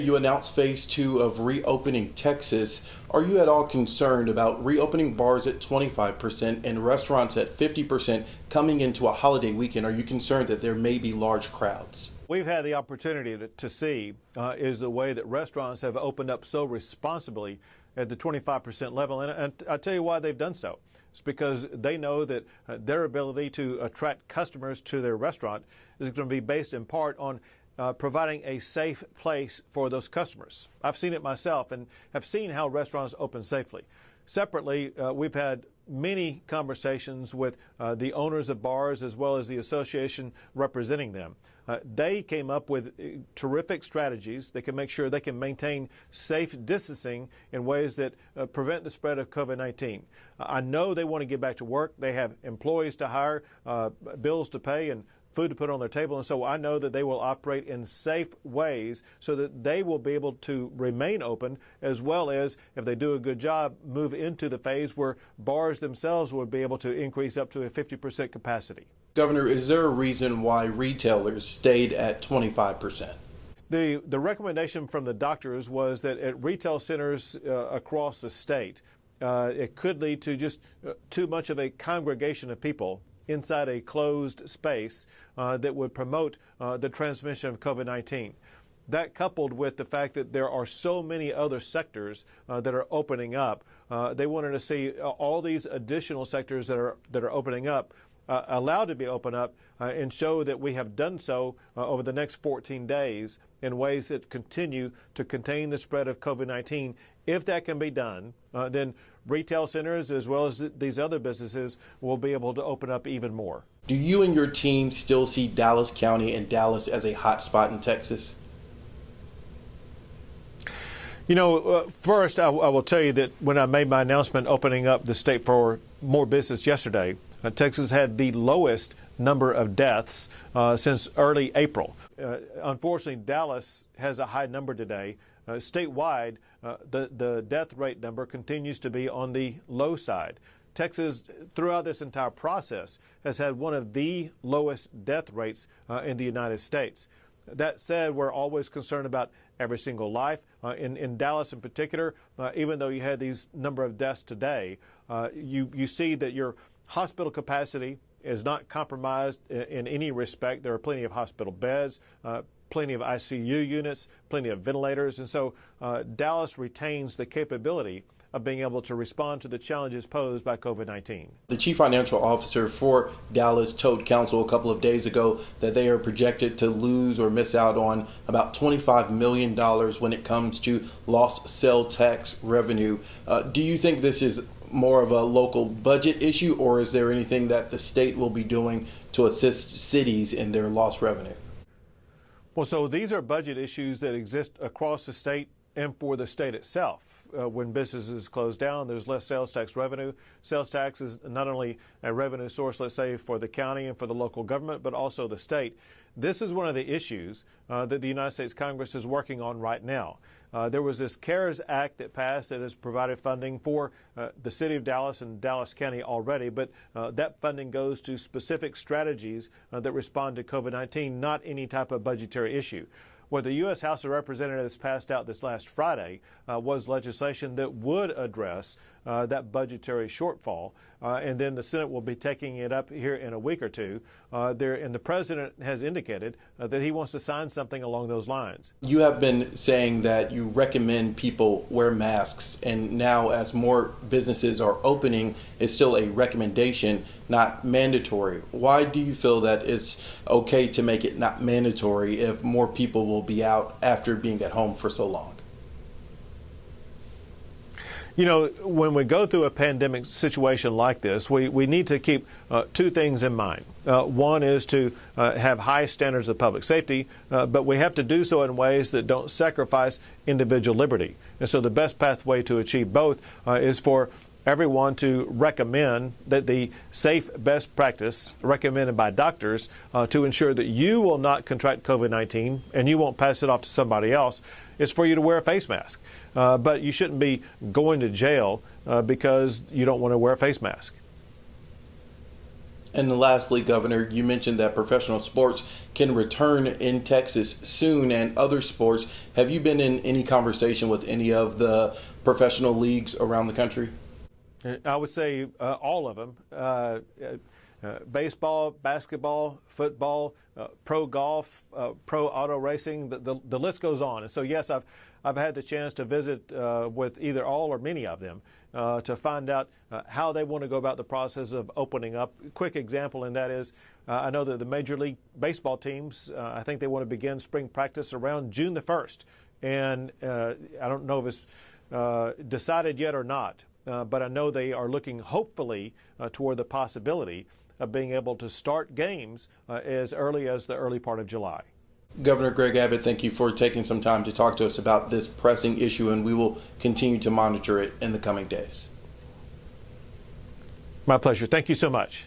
You announced phase 2 of reopening Texas. Are you at all concerned about reopening bars at 25% and restaurants at 50% coming into a holiday weekend? Are you concerned that there may be large crowds? We've had the opportunity to see is the way that restaurants have opened up so responsibly at the 25% level. And I'll tell you why they've done so. It's because they know that their ability to attract customers to their restaurant is going to be based in part on providing a safe place for those customers. I've seen it myself and have seen how restaurants open safely. Separately, we've had many conversations with the owners of bars as well as the association representing them. They came up with terrific strategies that can make sure they can maintain safe distancing in ways that prevent the spread of COVID-19. I know they want to get back to work. They have employees to hire, bills to pay, and food to put on their table. And so I know that they will operate in safe ways so that they will be able to remain open, as well as, if they do a good job, move into the phase where bars themselves would be able to increase up to a 50% capacity. Governor, is there a reason why retailers stayed at 25%? The recommendation from the doctors was that at retail centers across the state, it could lead to just too much of a congregation of people inside a closed space that would promote the transmission of COVID-19. That, coupled with the fact that there are so many other sectors that are opening up, they wanted to see all these additional sectors that are opening up allowed to be open up and show that we have done so over the next 14 days in ways that continue to contain the spread of COVID-19. If that can be done, then retail centers as well as these other businesses will be able to open up even more. Do you and your team still see Dallas County and Dallas as a hot spot in Texas? You know, first, I will tell you that when I made my announcement opening up the state for more business yesterday, Texas had the lowest number of deaths since early April. Unfortunately, Dallas has a high number today. Statewide, the death rate number continues to be on the low side. Texas, throughout this entire process, has had one of the lowest death rates in the United States. That said, we're always concerned about every single life. In Dallas in particular, even though you had these number of deaths today, you see that your hospital capacity is not compromised in any respect. There are plenty of hospital beds, plenty of ICU units, plenty of ventilators. And so Dallas retains the capability of being able to respond to the challenges posed by COVID-19. The chief financial officer for Dallas told council a couple of days ago that they are projected to lose or miss out on about $25 million when it comes to lost sales tax revenue. Do you think this is more of a local budget issue, or is there anything that the state will be doing to assist cities in their lost revenue? Well, so these are budget issues that exist across the state and for the state itself. When businesses close down, there's less sales tax revenue. Sales tax is not only a revenue source, let's say, for the county and for the local government, but also the state. This is one of the issues that the United States Congress is working on right now. There was this CARES Act that passed that has provided funding for the city of Dallas and Dallas County already, but that funding goes to specific strategies that respond to COVID-19, not any type of budgetary issue. What the U.S. House of Representatives passed out this last Friday was legislation that would address that budgetary shortfall, and then the Senate will be taking it up here in a week or two. And the president has indicated that he wants to sign something along those lines. You have been saying that you recommend people wear masks, and now as more businesses are opening, it's still a recommendation, not mandatory. Why do you feel that it's okay to make it not mandatory if more people will be out after being at home for so long? You know, when we go through a pandemic situation like this, we need to keep two things in mind. One is to have high standards of public safety, but we have to do so in ways that don't sacrifice individual liberty. And so the best pathway to achieve both is for everyone to recommend that the safe best practice recommended by doctors to ensure that you will not contract COVID-19 and you won't pass it off to somebody else is for you to wear a face mask. But you shouldn't be going to jail because you don't want to wear a face mask. And lastly, Governor, you mentioned that professional sports can return in Texas soon and other sports. Have you been in any conversation with any of the professional leagues around the country? I would say all of them. Baseball, basketball, football, pro golf, pro auto racing, the list goes on. And so, yes, I've had the chance to visit with either all or many of them to find out how they want to go about the process of opening up. Quick example in that is I know that the Major League Baseball teams, I think they want to begin spring practice around June the 1st. And I don't know if it's decided yet or not, but I know they are looking hopefully toward the possibility of being able to start games as early as the early part of July. Governor Greg Abbott, thank you for taking some time to talk to us about this pressing issue, and we will continue to monitor it in the coming days. My pleasure. Thank you so much.